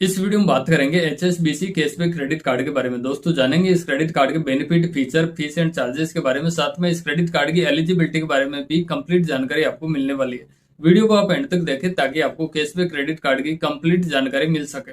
इस वीडियो में बात करेंगे HSBC कैशबैक क्रेडिट कार्ड के बारे में। दोस्तों जानेंगे इस क्रेडिट कार्ड के benefit, feature, fees and charges के बारे में। साथ में इस क्रेडिट कार्ड की एलिजिबिलिटी के बारे में भी कंप्लीट जानकारी आपको मिलने वाली है। वीडियो को आप एंड तक देखें ताकि आपको कैशबैक क्रेडिट कार्ड की कंप्लीट जानकारी मिल सके।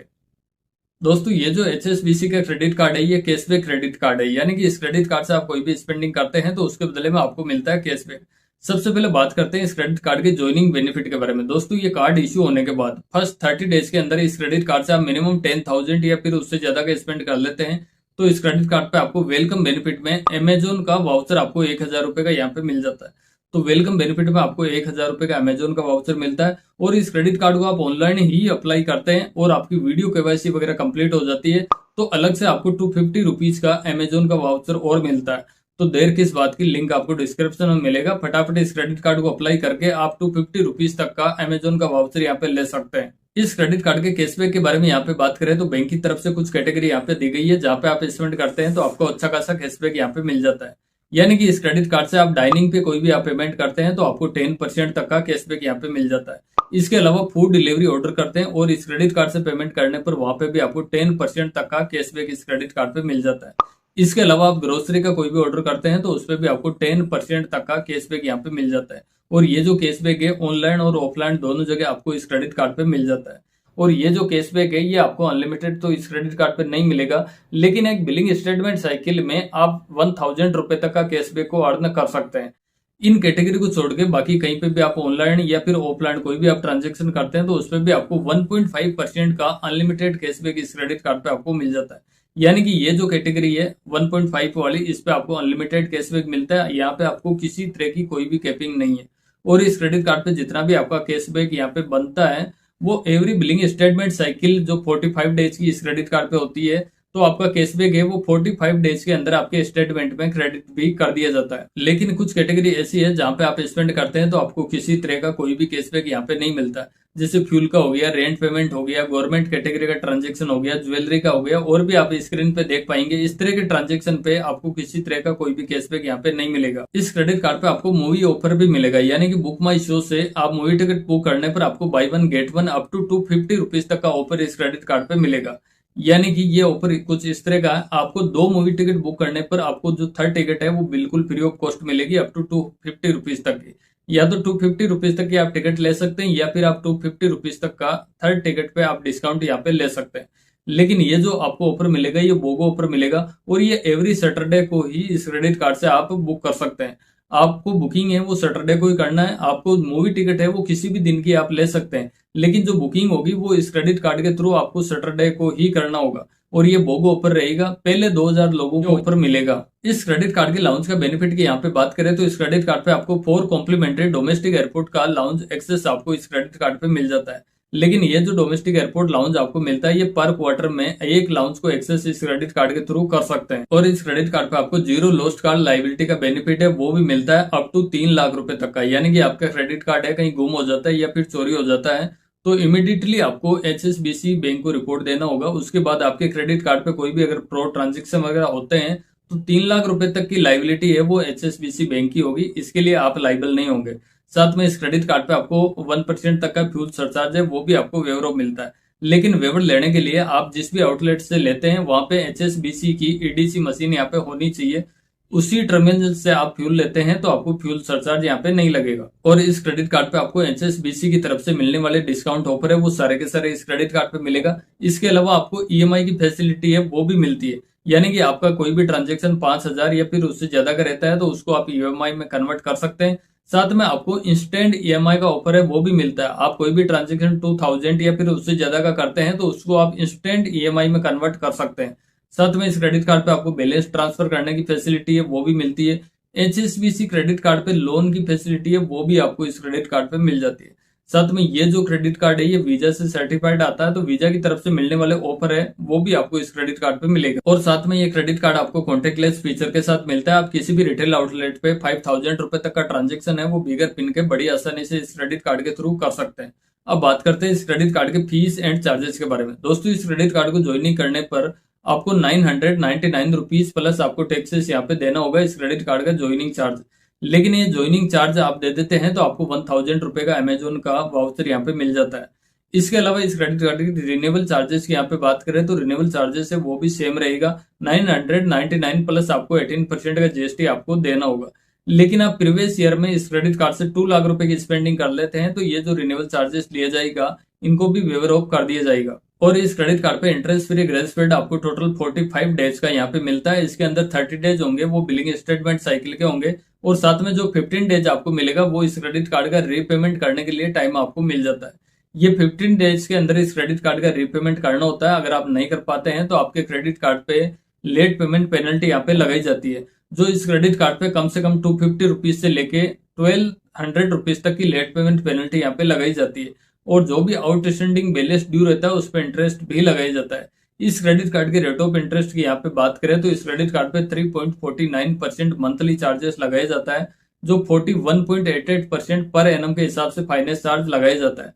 दोस्तों ये जो HSBC का क्रेडिट कार्ड है ये कैशबैक क्रेडिट कार्ड है, यानी कि इस क्रेडिट कार्ड से आप कोई भी स्पेंडिंग करते हैं तो उसके बदले में आपको मिलता है कैशबैक। सबसे पहले बात करते हैं इस क्रेडिट कार्ड के ज्वाइनिंग बेनिफिट के बारे में। दोस्तों ये कार्ड इश्यू होने के बाद फर्स्ट 30 डेज के अंदर इस क्रेडिट कार्ड से आप मिनिमम 10,000 या फिर उससे ज्यादा का स्पेंड कर लेते हैं तो इस क्रेडिट कार्ड पे आपको वेलकम बेनिफिट में अमेजोन का वाउचर आपको 1,000 रुपए का यहाँ पे मिल जाता है। तो वेलकम बेनिफिट में आपको 1,000 रुपए का अमेजोन का वाउचर मिलता है और इस क्रेडिट कार्ड को आप ऑनलाइन ही अप्लाई करते हैं और आपकी वीडियो केवाईसी वगैरह कंप्लीट हो जाती है तो अलग से आपको 250 रुपीज का अमेजोन का वाउचर और मिलता है। तो देर किस बात की, लिंक आपको डिस्क्रिप्शन में मिलेगा। फटाफट इस क्रेडिट कार्ड को अप्लाई करके आप 250 रुपीज तक का अमेजोन का वाउचर यहाँ पे ले सकते हैं। इस क्रेडिट कार्ड के कैशबैक के बारे में यहाँ पे बात करें तो बैंक की तरफ से कुछ कैटेगरी यहाँ पे दी गई है जहाँ पे आप स्पेंड करते हैं तो आपको अच्छा खासा कैशबैक यहाँ पे मिल जाता है। यानी कि इस क्रेडिट कार्ड से आप डाइनिंग पे कोई भी आप पेमेंट करते हैं तो आपको 10% तक का कैशबैक यहाँ पे मिल जाता है। इसके अलावा फूड डिलीवरी ऑर्डर करते हैं और इस क्रेडिट कार्ड से पेमेंट करने पर वहां पे भी आपको 10% तक का कैशबैक इस क्रेडिट कार्ड पे मिल जाता है। इसके अलावा आप ग्रोसरी का कोई भी ऑर्डर करते हैं तो उस पर भी आपको 10% तक का कैशबैक यहाँ पे मिल जाता है। और ये जो कैशबैक है ऑनलाइन और ऑफलाइन दोनों जगह आपको इस क्रेडिट कार्ड पे मिल जाता है। और ये जो कैशबैक है ये आपको अनलिमिटेड तो इस क्रेडिट कार्ड पे नहीं मिलेगा, लेकिन एक बिलिंग स्टेटमेंट साइकिल में आप 1,000 रुपए तक का कैशबैक को अर्न कर सकते हैं। इन कैटेगरी को छोड़ के बाकी कहीं पे भी आप ऑनलाइन या फिर ऑफलाइन कोई भी आप ट्रांजेक्शन करते हैं तो उस पर भी आपको 1.5% का अनलिमिटेड कैशबैक इस क्रेडिट कार्ड पे आपको मिल जाता है। यानी कि ये जो कैटेगरी है 1.5 वाली, इस पे आपको अनलिमिटेड कैशबैक मिलता है। यहाँ पे आपको किसी तरह की कोई भी कैपिंग नहीं है और इस क्रेडिट कार्ड पे जितना भी आपका कैशबैक यहाँ पे बनता है वो एवरी बिलिंग स्टेटमेंट साइकिल जो 45 डेज की इस क्रेडिट कार्ड पे होती है तो आपका कैशबैक है वो 45 डेज के अंदर आपके स्टेटमेंट में क्रेडिट भी कर दिया जाता है। लेकिन कुछ कैटेगरी ऐसी है जहां पे आप स्पेंड करते हैं तो आपको किसी तरह का कोई भी कैशबैक यहाँ पे नहीं मिलता, जैसे फ्यूल का हो गया, रेंट पेमेंट हो गया, गवर्नमेंट कैटेगरी का ट्रांजेक्शन हो गया, ज्वेलरी का हो गया, और भी आप स्क्रीन पे देख पाएंगे इस तरह के ट्रांजेक्शन पे आपको किसी तरह का कोई भी कैशबैक यहाँ पे नहीं मिलेगा। इस क्रेडिट कार्ड पे आपको मूवी ऑफर भी मिलेगा, यानी कि बुक माई शो से आप मूवी टिकट बुक करने पर आपको buy one get one up to 250 rupees तक का ऑफर इस क्रेडिट कार्ड पे मिलेगा। यानी कि ये ऑफर कुछ इस तरह का है, आपको 2 मूवी टिकट बुक करने पर आपको जो थर्ड टिकट है वो बिल्कुल फ्री ऑफ कॉस्ट मिलेगी अप टू 250 रुपीज तक की। या तो 250 रुपीज तक की आप टिकट ले सकते हैं या फिर आप 250 रुपीज तक का थर्ड टिकट पे आप डिस्काउंट यहाँ पे ले सकते हैं। लेकिन ये जो आपको ऑफर मिलेगा ये बोगो ऑफर मिलेगा और ये एवरी सैटरडे को ही इस क्रेडिट कार्ड से आप बुक कर सकते हैं। आपको बुकिंग है वो सैटरडे को ही करना है, आपको मूवी टिकट है वो किसी भी दिन की आप ले सकते हैं, लेकिन जो बुकिंग होगी वो इस क्रेडिट कार्ड के थ्रू आपको सैटरडे को ही करना होगा और ये बोगो ऑफर रहेगा। पहले 2,000 लोगों को ऑफर मिलेगा। इस क्रेडिट कार्ड के लाउंज का बेनिफिट की यहाँ पे बात करें तो इस क्रेडिट कार्ड पे आपको 4 कॉम्प्लीमेंट्री डोमेस्टिक एयरपोर्ट का लाउंज एक्सेस आपको इस क्रेडिट कार्ड पे मिल जाता है। लेकिन ये जो डोमेस्टिक एयरपोर्ट लाउंज आपको मिलता है ये पर क्वार्टर में एक लाउंज को एक्सेस इस क्रेडिट कार्ड के थ्रू कर सकते हैं। और इस क्रेडिट कार्ड पे आपको जीरो लॉस्ट कार्ड लाइबिलिटी का बेनिफिट है वो भी मिलता है अप टू 3 लाख रुपए तक का। यानी कि आपका क्रेडिट कार्ड है कहीं गुम हो जाता है या फिर चोरी हो जाता है तो इमीडिएटली आपको HSBC बैंक को रिपोर्ट देना होगा। उसके बाद आपके क्रेडिट कार्ड पे कोई भी अगर फ्रॉड ट्रांजेक्शन वगैरह होते हैं तो 3 लाख रुपए तक की लाइबिलिटी है वो HSBC बैंक की होगी, इसके लिए आप लाइबल नहीं होंगे। साथ में इस क्रेडिट कार्ड पे आपको 1% तक का फ्यूल सरचार्ज है वो भी आपको वेवर मिलता है। लेकिन वेवर लेने के लिए आप जिस भी आउटलेट से लेते हैं वहां पे HSBC की EDC मशीन यहाँ पे होनी चाहिए। उसी टर्मिनल से आप फ्यूल लेते हैं तो आपको फ्यूल सरचार्ज यहाँ पे नहीं लगेगा। और इस क्रेडिट कार्ड पे आपको HSBC की तरफ से मिलने वाले डिस्काउंट ऑफर है वो सारे के सारे इस क्रेडिट कार्ड पे मिलेगा। इसके अलावा आपको EMI की फैसिलिटी है वो भी मिलती है, यानी कि आपका कोई भी ट्रांजेक्शन 5,000 या फिर उससे ज्यादा का रहता है तो उसको आप EMI में कन्वर्ट कर सकते हैं। साथ में आपको इंस्टेंट EMI का ऑफर है वो भी मिलता है। आप कोई भी ट्रांजेक्शन 2,000 या फिर उससे ज्यादा का करते हैं तो उसको आप इंस्टेंट EMI में कन्वर्ट कर सकते हैं। साथ में इस क्रेडिट कार्ड पे आपको बैलेंस ट्रांसफर करने की फैसिलिटी है वो भी मिलती है। HSBC क्रेडिट कार्ड पे लोन की फैसिलिटी है वो भी आपको इस क्रेडिट कार्ड पे मिल जाती है। साथ में ये जो क्रेडिट कार्ड है ये वीजा से सर्टिफाइड आता है तो वीजा की तरफ से मिलने वाले ऑफर है वो भी आपको इस क्रेडिट कार्ड पे मिलेगा। और साथ में ये क्रेडिट कार्ड आपको कॉन्टेक्टलेस फीचर के साथ मिलता है। आप किसी भी रिटेल आउटलेट पे 5,000 रुपए तक का ट्रांजेक्शन है वो बिगर पिन के बड़ी आसानी से इस क्रेडिट कार्ड के थ्रू कर सकते हैं। अब बात करते हैं इस क्रेडिट कार्ड के फीस एंड चार्जेस के बारे में। दोस्तों इस क्रेडिट कार्ड को ज्वाइनिंग करने पर आपको 999 रुपीज प्लस आपको टैक्सेस यहाँ पे देना होगा इस क्रेडिट कार्ड का ज्वाइनिंग चार्ज। लेकिन ये ज्वाइनिंग चार्ज आप दे देते हैं तो आपको 1,000 रुपए का अमेजोन का वाउचर यहाँ पे मिल जाता है। इसके अलावा इस क्रेडिट कार्ड की रिन्यूअल चार्जेस की यहाँ पे बात करें तो रिन्यूअल चार्जेस है वो भी सेम रहेगा 999 प्लस आपको 18% का जीएसटी आपको देना होगा। लेकिन आप प्रीवियस ईयर में इस क्रेडिट कार्ड से 2 लाख रुपए की स्पेंडिंग कर लेते हैं तो ये जो रिन्यूअल चार्जेस लिया जाएगा इनको भी वेवर ऑफ कर दिया जाएगा। और इस क्रेडिट कार्ड पे इंटरेस्ट फ्री ग्रेस पीरियड आपको टोटल 45 डेज का यहाँ पे मिलता है। इसके अंदर 30 डेज होंगे वो बिलिंग स्टेटमेंट साइकिल के होंगे और साथ में जो 15 डेज आपको मिलेगा वो इस क्रेडिट कार्ड का रीपेमेंट करने के लिए टाइम आपको मिल जाता है। ये 15 डेज के अंदर इस क्रेडिट कार्ड का रीपेमेंट करना होता है। अगर आप नहीं कर पाते हैं तो आपके क्रेडिट कार्ड पे लेट पेमेंट पेनल्टी यहाँ पे लगाई जाती है, जो इस क्रेडिट कार्ड पे कम से कम 250 रुपीज से लेके 1200 रुपीज तक की लेट पेमेंट पेनल्टी यहाँ पे लगाई जाती है। और जो भी आउटस्टैंडिंग बैलेंस ड्यू रहता है उस पर इंटरेस्ट भी लगाया जाता है। इस क्रेडिट कार्ड के रेट ऑफ इंटरेस्ट की यहाँ पे बात करें तो इस क्रेडिट कार्ड पे 3.49% मंथली चार्जेस लगाया जाता है, जो 41.88% पर एनम के हिसाब से फाइनेंस चार्ज लगाया जाता है।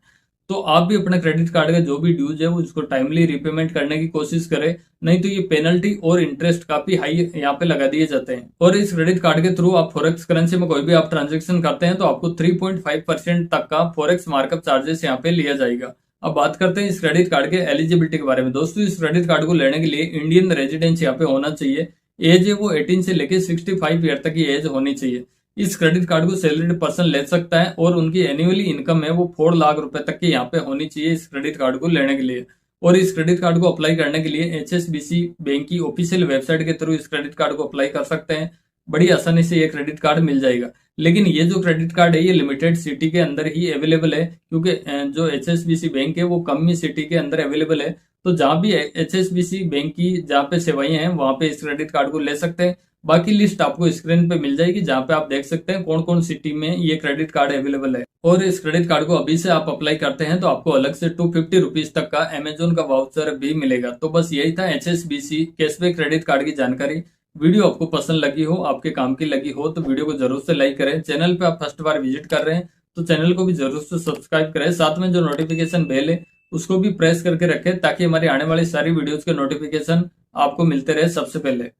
तो आप भी अपने क्रेडिट कार्ड का जो भी ड्यूज है वो उसको टाइमली रीपेमेंट करने की कोशिश करें, नहीं तो ये पेनल्टी और इंटरेस्ट काफी हाई यहाँ पे लगा दिए जाते हैं। और इस क्रेडिट कार्ड के थ्रू आप फॉरेक्स करेंसी में कोई भी आप ट्रांजेक्शन करते हैं तो आपको 3.5% तक का फॉरेक्स मार्कअप चार्जेस यहाँ पे लिया जाएगा। अब बात करते हैं इस क्रेडिट कार्ड के एलिजिबिलिटी के बारे में। दोस्तों इस क्रेडिट कार्ड को लेने के लिए इंडियन रेजिडेंस यहाँ पे होना चाहिए। एज है वो 18 से लेके 65 ईयर तक की एज होनी चाहिए। इस क्रेडिट कार्ड को सैलरीड पर्सन ले सकता है और उनकी एनुअली इनकम है वो 4 लाख रुपए तक की यहाँ पे होनी चाहिए इस क्रेडिट कार्ड को लेने के लिए। और इस क्रेडिट कार्ड को अप्लाई करने के लिए HSBC बैंक की ऑफिशियल वेबसाइट के थ्रू इस क्रेडिट कार्ड को अप्लाई कर सकते हैं। बड़ी आसानी से ये क्रेडिट कार्ड मिल जाएगा। लेकिन ये जो क्रेडिट कार्ड है ये लिमिटेड सिटी के अंदर ही अवेलेबल है, क्योंकि जो HSBC बैंक है वो कम ही सिटी के अंदर अवेलेबल है। तो जहां भी HSBC बैंक की जहाँ पे सेवाएं हैं वहां पे इस क्रेडिट कार्ड को ले सकते हैं। बाकी लिस्ट आपको स्क्रीन पे मिल जाएगी जहां पे आप देख सकते हैं कौन कौन सिटी में ये क्रेडिट कार्ड अवेलेबल है। और इस क्रेडिट कार्ड को अभी से आप अप्लाई करते हैं तो आपको अलग से 250 रुपीज तक का अमेजोन का वाउचर भी मिलेगा। तो बस यही था HSBC कैशबैक क्रेडिट कार्ड की जानकारी। वीडियो आपको पसंद लगी हो, आपके काम की लगी हो तो वीडियो को जरूर से लाइक करें। चैनल पे आप फर्स्ट बार विजिट कर रहे हैं तो चैनल को भी जरूर से सब्सक्राइब करें। साथ में जो नोटिफिकेशन बेल है उसको भी प्रेस करके रखें ताकि हमारी आने वाली सारी वीडियोज के नोटिफिकेशन आपको मिलते रहे सबसे पहले।